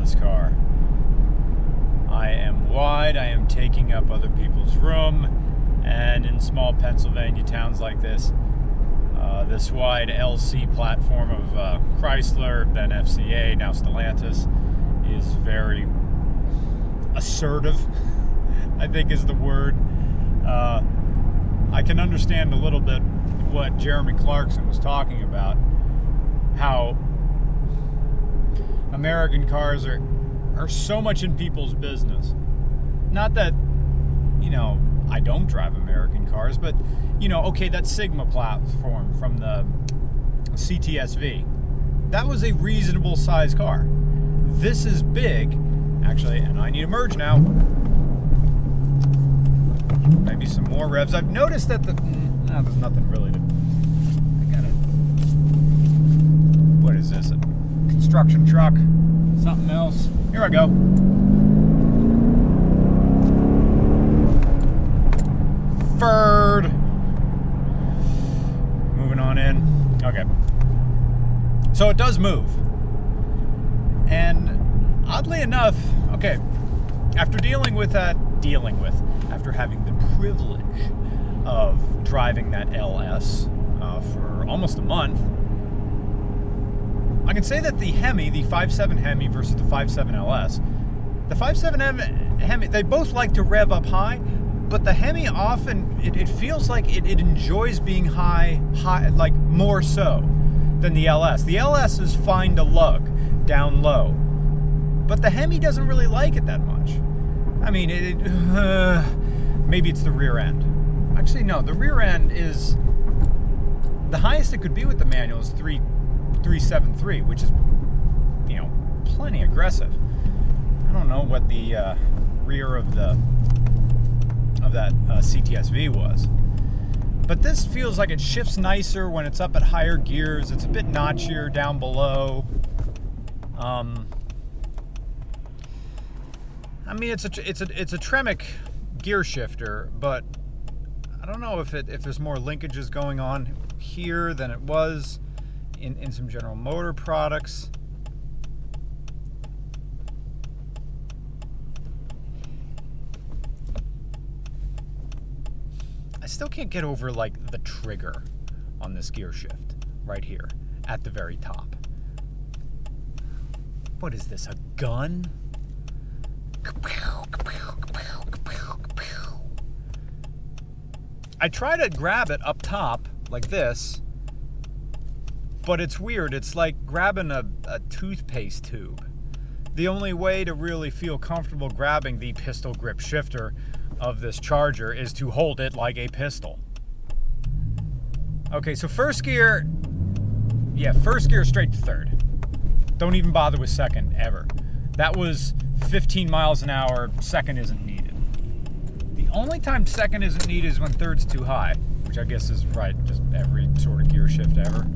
this car. I am wide, I am taking up other people's room, and in small Pennsylvania towns like this wide LC platform of Chrysler, then FCA, now Stellantis, is very assertive, I think is the word. I can understand a little bit what Jeremy Clarkson was talking about, how American cars are so much in people's business. Not that, I don't drive American cars, but, okay, that Sigma platform from the CTSV, that was a reasonable size car. This is big, actually, and I need to merge now. Maybe some more revs. I've noticed that there's nothing really to, what is this, a construction truck, something else? Here I go. Ferd. Moving on in. Okay. So it does move. And oddly enough, okay, after after having the privilege of driving that LS for almost a month, I can say that the HEMI, the 5.7 HEMI versus the 5.7 LS, the 5.7 HEMI, they both like to rev up high, but the HEMI often, it feels like it enjoys being high, like more so than the LS. The LS is fine to lug down low, but the HEMI doesn't really like it that much. I mean, maybe it's the rear end. Actually, no, the rear end is, the highest it could be with the manual is 373, which is, plenty aggressive. I don't know what the rear of that CTSV was, but this feels like it shifts nicer when it's up at higher gears. It's a bit notchier down below. I mean, it's a Tremec gear shifter, but I don't know if there's more linkages going on here than it was in some General Motor products. I still can't get over like the trigger on this gear shift right here at the very top. What is this, a gun? I try to grab it up top like this, but it's weird. It's like grabbing a toothpaste tube. The only way to really feel comfortable grabbing the pistol grip shifter of this Charger is to hold it like a pistol. Okay, so first gear straight to third. Don't even bother with second, ever. That was 15 miles an hour, second isn't needed. The only time second isn't needed is when third's too high, which I guess is right, just every sort of gear shift ever.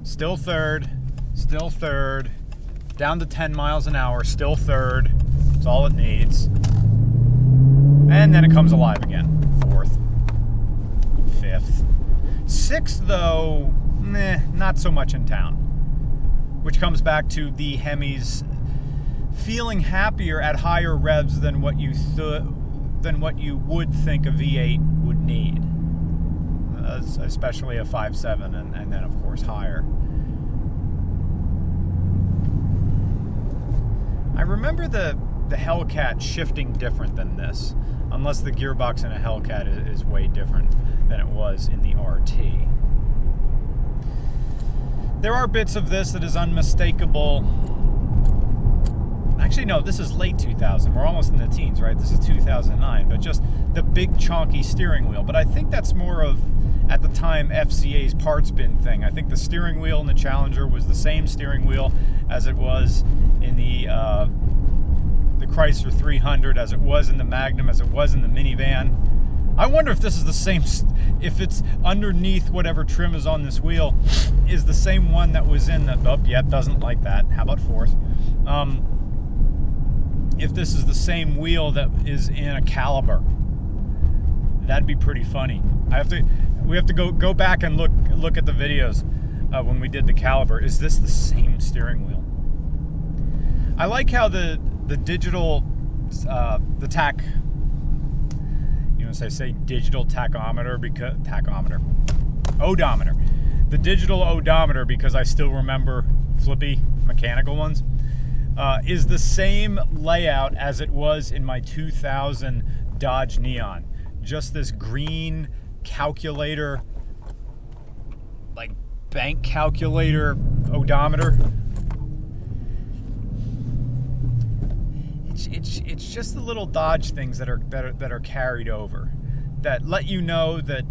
Still third, down to 10 miles an hour, still third. That's all it needs. And then it comes alive again. Fourth, fifth. Sixth, though, not so much in town. Which comes back to the Hemis feeling happier at higher revs than what you would think a V8 would need, especially a 5.7 and then of course higher. I remember the Hellcat shifting different than this, unless the gearbox in a Hellcat is way different than it was in the RT. There are bits of this that is unmistakable. Actually, no, this is late 2000. We're almost in the teens, right? This is 2009, but just the big chonky steering wheel. But I think that's more of, at the time, FCA's parts bin thing. I think the steering wheel in the Challenger was the same steering wheel as it was in the Chrysler 300, as it was in the Magnum, as it was in the minivan. I wonder if this is the same, if it's underneath whatever trim is on this wheel, is the same one that was in the, doesn't like that. How about fourth? If this is the same wheel that is in a Caliber, that'd be pretty funny. We have to go back and look at the videos. when we did the caliber. Is this the same steering wheel? I like how the digital, the tack, I say digital tachometer because odometer. The digital odometer, because I still remember flippy mechanical ones, is the same layout as it was in my 2000 Dodge Neon. Just this green calculator, like bank calculator odometer. It's just the little Dodge things that are carried over, that let you know that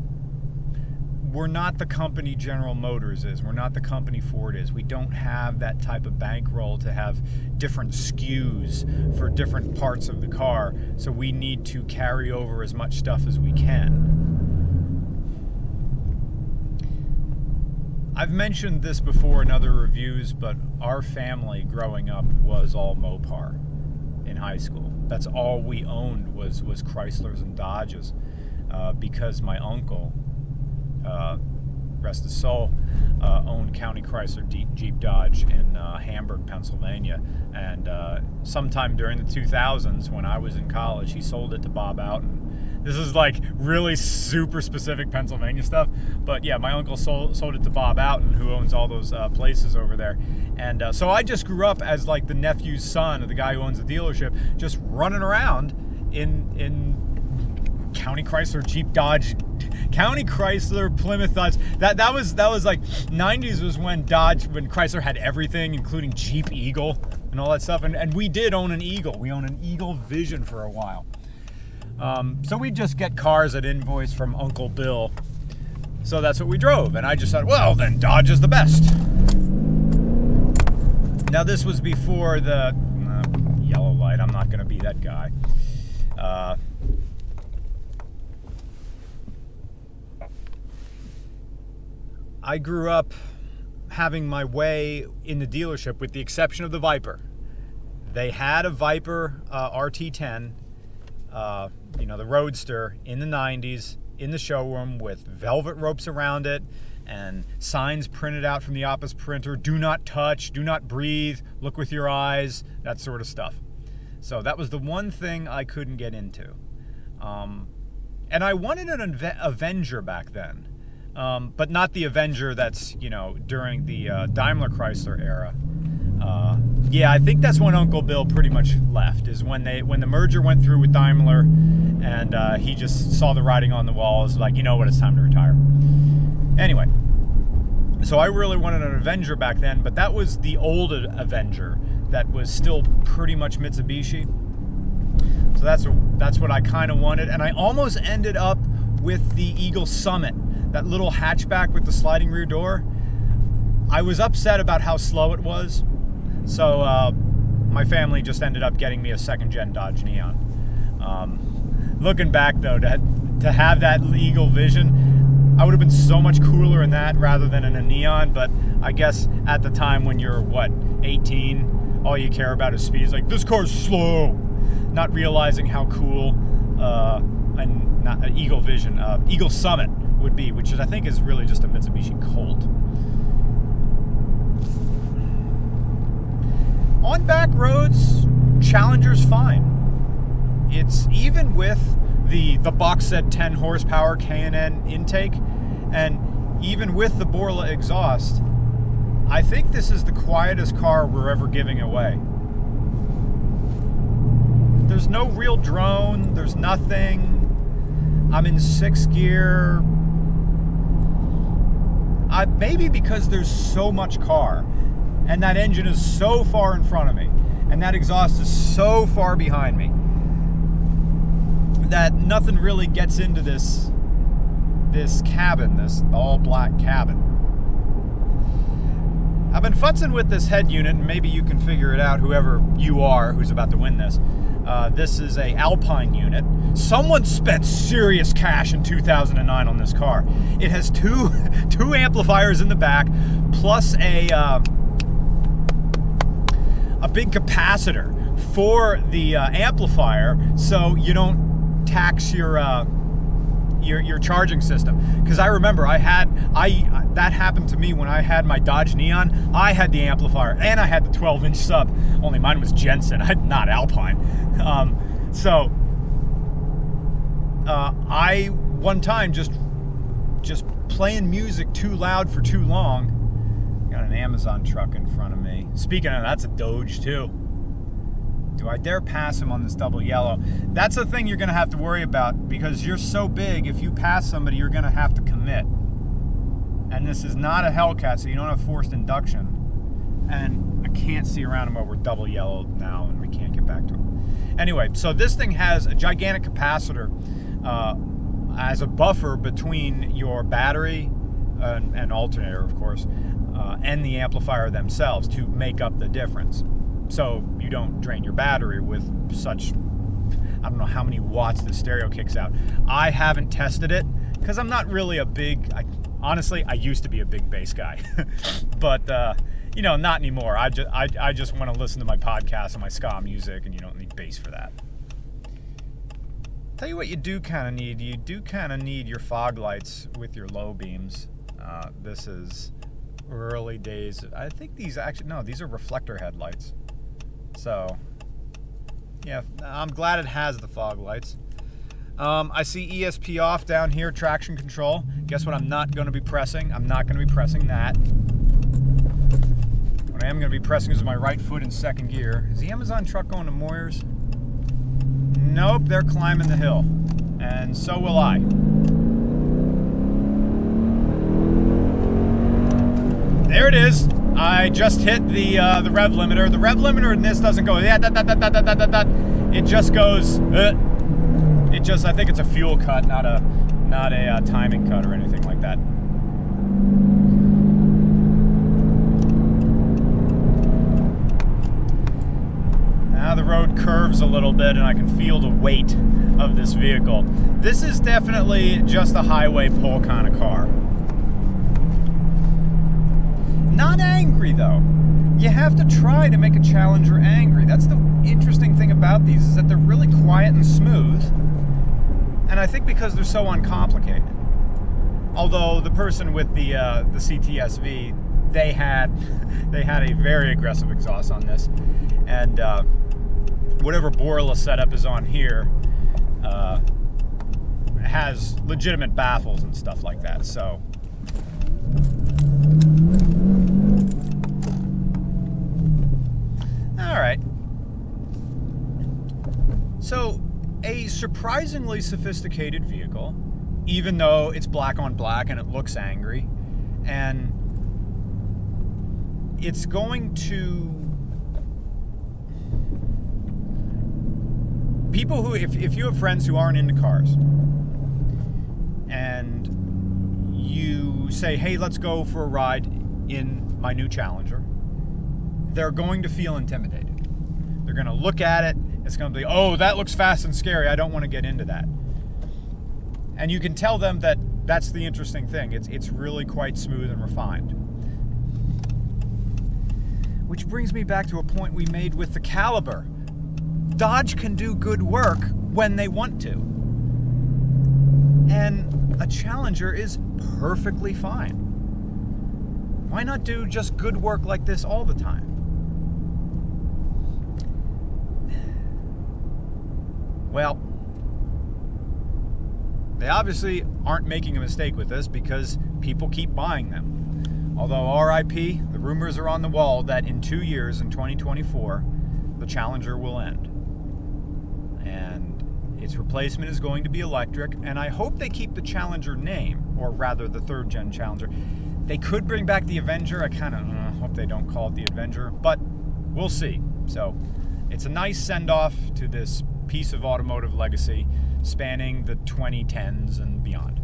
we're not the company General Motors is. We're not the company Ford is. We don't have that type of bankroll to have different SKUs for different parts of the car. So we need to carry over as much stuff as we can. I've mentioned this before in other reviews, but our family growing up was all Mopar in high school. That's all we owned was Chryslers and Dodges, because my uncle, rest his soul, owned County Chrysler Jeep Dodge in Hamburg, Pennsylvania. And sometime during the 2000s, when I was in college, he sold it to Bob Outen. This is like really super specific Pennsylvania stuff. But yeah, my uncle sold it to Bob Outen, who owns all those places over there. And so I just grew up as like the nephew's son of the guy who owns the dealership, just running around in County Chrysler Jeep Dodge, County Chrysler Plymouth Dodge. That was like 90s was when Chrysler had everything, including Jeep Eagle and all that stuff. And we did own an Eagle. We owned an Eagle Vision for a while. So we'd just get cars at invoice from Uncle Bill. So that's what we drove. And I just thought, well, then Dodge is the best. Now this was before the yellow light. I'm not going to be that guy. I grew up having my way in the dealership with the exception of the Viper. They had a Viper RT10, the Roadster in the 90s in the showroom with velvet ropes around it and signs printed out from the office printer. Do not touch, do not breathe, look with your eyes, that sort of stuff. So that was the one thing I couldn't get into. And I wanted an Avenger back then. But not the Avenger that's, during the Daimler Chrysler era. I think that's when Uncle Bill pretty much left, is when the merger went through with Daimler, and he just saw the writing on the wall, is like, you know what, it's time to retire. Anyway, so I really wanted an Avenger back then, but that was the old Avenger that was still pretty much Mitsubishi. So that's what I kind of wanted, and I almost ended up with the Eagle Summit, that little hatchback with the sliding rear door. I was upset about how slow it was, so my family just ended up getting me a second-gen Dodge Neon. Looking back, though, to have that Eagle Vision, I would have been so much cooler in that rather than in a Neon, but I guess at the time when you're, 18, all you care about is speed. It's like, this car's slow, not realizing how cool an Eagle Vision, Eagle Summit would be, which I think is really just a Mitsubishi Colt. On back roads, Challenger's fine. It's even with the box set 10 horsepower K&N intake, and even with the Borla exhaust, I think this is the quietest car we're ever giving away. There's no real drone, there's nothing. I'm in 6th gear. Maybe because there's so much car, and that engine is so far in front of me, and that exhaust is so far behind me, that nothing really gets into this cabin, this all-black cabin. I've been futzing with this head unit, and maybe you can figure it out, whoever you are who's about to win this. This is a Alpine unit. Someone spent serious cash in 2009 on this car. It has two amplifiers in the back, plus a big capacitor for the amplifier, so you don't tax your your charging system. Because I remember that happened to me when I had my Dodge Neon. I had the amplifier and I had the 12-inch sub. Only mine was Jensen, not Alpine. I one time just playing music too loud for too long. Got an Amazon truck in front of me. Speaking of, that's a Doge too. Do I dare pass him on this double yellow? That's the thing you're going to have to worry about, because you're so big, if you pass somebody, you're going to have to commit. And this is not a Hellcat, so you don't have forced induction. And I can't see around him over double yellow now, and we can't get back to him. Anyway, so this thing has a gigantic capacitor as a buffer between your battery and alternator, of course, and the amplifier themselves to make up the difference. So you don't drain your battery with such, I don't know how many watts the stereo kicks out. I haven't tested it because I'm not really a big, honestly, I used to be a big bass guy, but not anymore. I just want to listen to my podcast and my ska music, and you don't need bass for that. Tell you what you do kind of need. You do kind of need your fog lights with your low beams. This is early days. I think these are reflector headlights. So, yeah, I'm glad it has the fog lights. I see ESP off down here, traction control. Guess what I'm not going to be pressing? I'm not going to be pressing that. What I am going to be pressing is my right foot in second gear. Is the Amazon truck going to Moyers? Nope, they're climbing the hill. And so will I. There it is. I just hit the rev limiter. The rev limiter in this doesn't go. It just goes. I think it's a fuel cut, not a timing cut or anything like that. Now the road curves a little bit, and I can feel the weight of this vehicle. This is definitely just a highway pull kind of car. Not angry, though. You have to try to make a Challenger angry. That's the interesting thing about these, is that they're really quiet and smooth. And I think because they're so uncomplicated. Although the person with the CTSV, they had a very aggressive exhaust on this. And whatever Borla setup is on here has legitimate baffles and stuff like that. So all right. So, a surprisingly sophisticated vehicle, even though it's black on black and it looks angry, and it's going to people who, if you have friends who aren't into cars, and you say, hey, let's go for a ride in my new Challenger, they're going to feel intimidated. They're going to look at it. It's going to be, oh, that looks fast and scary. I don't want to get into that. And you can tell them that that's the interesting thing. It's really quite smooth and refined. Which brings me back to a point we made with the Caliber. Dodge can do good work when they want to. And a Challenger is perfectly fine. Why not do just good work like this all the time? Well, they obviously aren't making a mistake with this, because people keep buying them. Although RIP, the rumors are on the wall that in 2 years, in 2024, the Challenger will end. And its replacement is going to be electric, and I hope they keep the Challenger name, or rather the third-gen Challenger. They could bring back the Avenger. I kind of hope they don't call it the Avenger, but we'll see. So it's a nice send-off to this piece of automotive legacy spanning the 2010s and beyond.